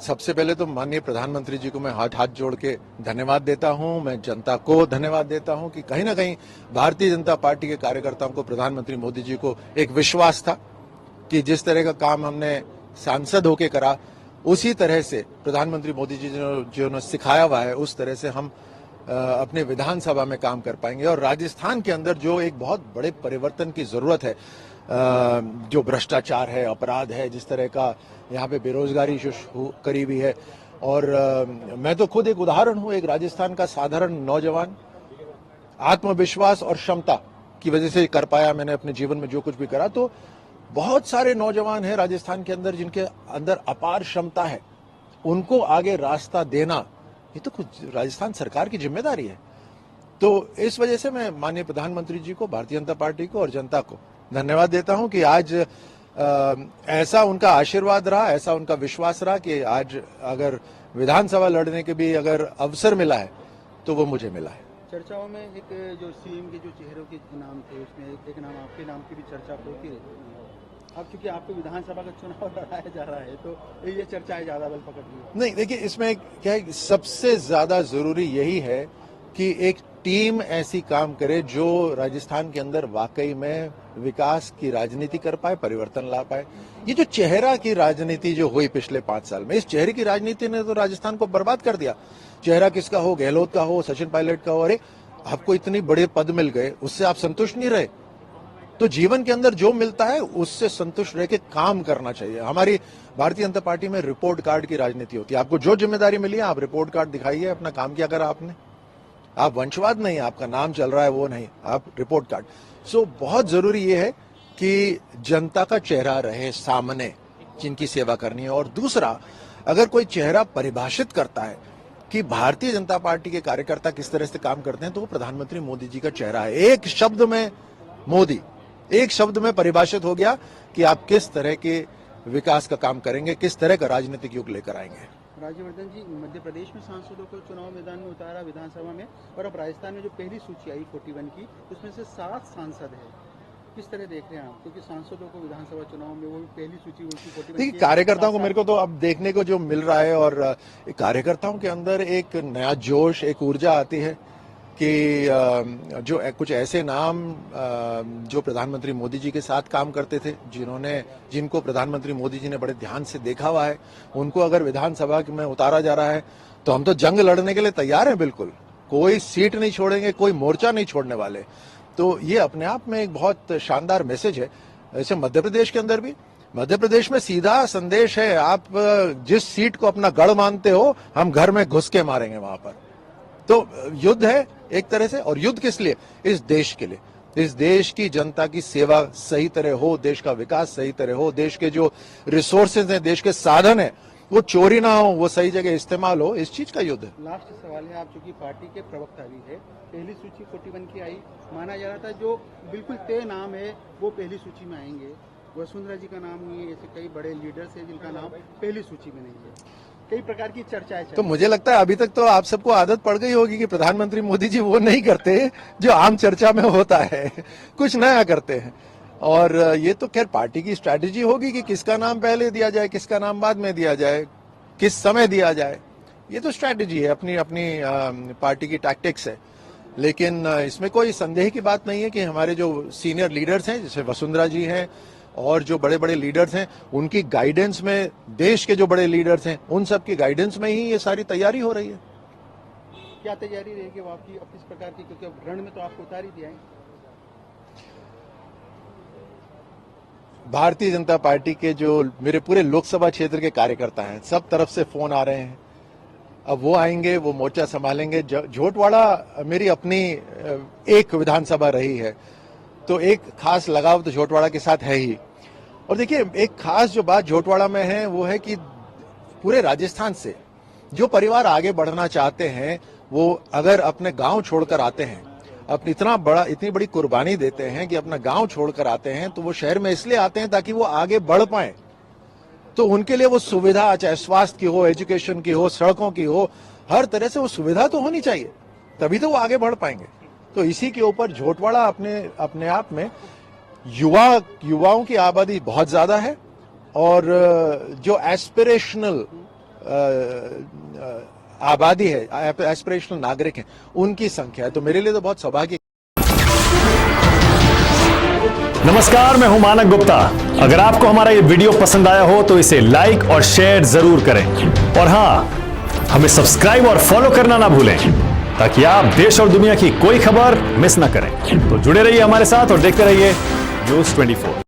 सबसे पहले तो माननीय प्रधानमंत्री जी को मैं हाथ जोड़ के धन्यवाद देता हूं। मैं जनता को धन्यवाद देता हूं कि कहीं ना कहीं भारतीय जनता पार्टी के कार्यकर्ताओं को प्रधानमंत्री मोदी जी को एक विश्वास था कि जिस तरह का काम हमने सांसद होके करा, उसी तरह से प्रधानमंत्री मोदी जी जो ने सिखाया हुआ है, उस तरह से हम अपने विधानसभा में काम कर पाएंगे। और राजस्थान के अंदर जो एक बहुत बड़े परिवर्तन की जरूरत है, जो भ्रष्टाचार है, अपराध है, जिस तरह का यहाँ पे बेरोजगारी करीबी है, और मैं तो खुद एक उदाहरण हूँ, एक राजस्थान का साधारण नौजवान, आत्मविश्वास और क्षमता की वजह से कर पाया मैंने अपने जीवन में जो कुछ भी करा। तो बहुत सारे नौजवान हैं राजस्थान के अंदर जिनके अंदर अपार क्षमता है, उनको आगे रास्ता देना ये तो कुछ राजस्थान सरकार की जिम्मेदारी है। तो इस वजह से मैं माननीय प्रधानमंत्री जी को, भारतीय जनता पार्टी को और जनता को धन्यवाद देता हूं कि आज ऐसा उनका आशीर्वाद रहा, ऐसा उनका विश्वास रहा कि आज अगर विधानसभा लड़ने के भी अगर अवसर मिला है तो वो मुझे मिला है। चर्चाओं में एक जो सीएम के जो चेहरों के नाम थे, उसमें एक नाम आपके नाम की भी चर्चा होती रहती है। अब चूंकि आपको विधानसभा का चुनाव लड़ाया जा रहा है तो ये चर्चाएं ज्यादा बल पकड़ रही है। नहीं, देखिए इसमें क्या है, सबसे ज्यादा जरूरी यही है कि एक टीम ऐसी काम करे जो राजस्थान के अंदर वाकई में विकास की राजनीति कर पाए, परिवर्तन ला पाए। ये जो चेहरा की राजनीति जो हुई पिछले 5 साल में, इस चेहरे की राजनीति ने तो राजस्थान को बर्बाद कर दिया। चेहरा किसका हो, गहलोत का हो, सचिन पायलट का हो, अरे आपको इतने बड़े पद मिल गए, उससे आप संतुष्ट नहीं रहे। तो जीवन के अंदर जो मिलता है उससे संतुष्ट रह के काम करना चाहिए। हमारी भारतीय जनता पार्टी में रिपोर्ट कार्ड की राजनीति होती है। आपको जो जिम्मेदारी मिली है आप रिपोर्ट कार्ड दिखाइए, अपना काम क्या करा आपने। आप वंशवाद नहीं, आपका नाम चल रहा है वो नहीं, आप रिपोर्ट कार्ड। सो बहुत जरूरी ये है कि जनता का चेहरा रहे सामने जिनकी सेवा करनी है। और दूसरा, अगर कोई चेहरा परिभाषित करता है कि भारतीय जनता पार्टी के कार्यकर्ता किस तरह से काम करते हैं, तो वो प्रधानमंत्री मोदी जी का चेहरा है। एक शब्द में मोदी, एक शब्द में परिभाषित हो गया कि आप किस तरह के विकास का काम करेंगे, किस तरह का राजनीतिक युग लेकर आएंगे। राज्यवर्धन जी, मध्य प्रदेश में सांसदों को चुनाव मैदान में उतारा विधानसभा में, और अब राजस्थान में जो पहली सूची आई 41 की, उसमें से 7 सांसद है। किस तरह देख रहे हैं आप, क्योंकि सांसदों को विधानसभा चुनाव में वो भी पहली सूची उनकी 41। देखिए, कार्यकर्ताओं को मेरे को तो अब देखने को जो मिल रहा है, और कार्यकर्ताओं के अंदर एक नया जोश, एक ऊर्जा आती है कि जो कुछ ऐसे नाम जो प्रधानमंत्री मोदी जी के साथ काम करते थे, जिनको प्रधानमंत्री मोदी जी ने बड़े ध्यान से देखा हुआ है, उनको अगर विधानसभा में उतारा जा रहा है तो हम तो जंग लड़ने के लिए तैयार हैं। बिल्कुल कोई सीट नहीं छोड़ेंगे, कोई मोर्चा नहीं छोड़ने वाले। तो ये अपने आप में एक बहुत शानदार मैसेज है। ऐसे मध्य प्रदेश के अंदर भी, मध्य प्रदेश में सीधा संदेश है, आप जिस सीट को अपना गढ़ मानते हो, हम घर में घुस के मारेंगे वहां पर। तो युद्ध है एक तरह से, और युद्ध किस लिए? इस देश के लिए, इस देश की जनता की सेवा सही तरह हो, देश का विकास सही तरह हो, देश के जो रिसोर्सेज हैं, देश के साधन है, वो चोरी ना हो, वो सही जगह इस्तेमाल हो, इस चीज का युद्ध है। लास्ट सवाल है, आप चूंकि पार्टी के प्रवक्ता भी है, पहली सूची 41 की आई, माना जा रहा था जो बिल्कुल तय नाम है वो पहली सूची में आएंगे। वसुंधरा जी का नाम नहीं है, ऐसे कई बड़े लीडर्स हैं जिनका नाम पहली सूची में नहीं है। कई प्रकार की चर्चाएं तो मुझे लगता है अभी तक तो आप सबको आदत पड़ गई होगी कि प्रधानमंत्री मोदी जी वो नहीं करते जो आम चर्चा में होता है, कुछ नया करते हैं। और ये तो खैर पार्टी की स्ट्रैटेजी होगी कि किसका नाम पहले दिया जाए, किसका नाम बाद में दिया जाए, किस समय दिया जाए। ये तो स्ट्रैटेजी है, अपनी अपनी पार्टी की टैक्टिक्स है। लेकिन इसमें कोई संदेह की बात नहीं है कि हमारे जो सीनियर लीडर्स हैं, जैसे वसुंधरा जी हैं और जो बड़े बड़े लीडर्स हैं, उनकी गाइडेंस में, देश के जो बड़े लीडर्स हैं उन सब की गाइडेंस में ही ये सारी तैयारी हो रही है। क्या तैयारी रहेगी वो आपकी, अब किस प्रकार की, क्योंकि अब रण में तो आपको उतार ही दिया है। भारतीय जनता पार्टी के जो मेरे पूरे लोकसभा क्षेत्र के कार्यकर्ता हैं, सब तरफ से फोन आ रहे हैं। अब वो आएंगे, वो मोर्चा संभालेंगे। झोटवाड़ा मेरी अपनी एक विधानसभा रही है, तो एक खास लगाव तो झोटवाड़ा के साथ है ही। और देखिए, एक खास जो बात झोटवाड़ा में है वो है कि पूरे राजस्थान से जो परिवार आगे बढ़ना चाहते हैं, वो अगर अपने गांव छोड़कर आते हैं, अपनी इतनी बड़ी कुर्बानी देते हैं कि अपना गांव छोड़कर आते हैं, तो वो शहर में इसलिए आते हैं ताकि वो आगे बढ़ पाए। तो उनके लिए वो सुविधा, चाहे स्वास्थ्य की हो, एजुकेशन की हो, सड़कों की हो, हर तरह से वो सुविधा तो होनी चाहिए, तभी तो वो आगे बढ़ पाएंगे। तो इसी के ऊपर झोटवाड़ा अपने आप में युवाओं की आबादी बहुत ज्यादा है, और जो एस्पिरेशनल आबादी है, एस्पिरेशनल नागरिक हैं, उनकी संख्या है। तो मेरे लिए तो बहुत सौभाग्य। नमस्कार, मैं हूं मानक गुप्ता। अगर आपको हमारा ये वीडियो पसंद आया हो तो इसे लाइक और शेयर जरूर करें, और हां, हमें सब्सक्राइब और फॉलो करना ना भूलें ताकि आप देश और दुनिया की कोई खबर मिस ना करें। तो जुड़े रहिए हमारे साथ और देखते रहिए न्यूज़ 24।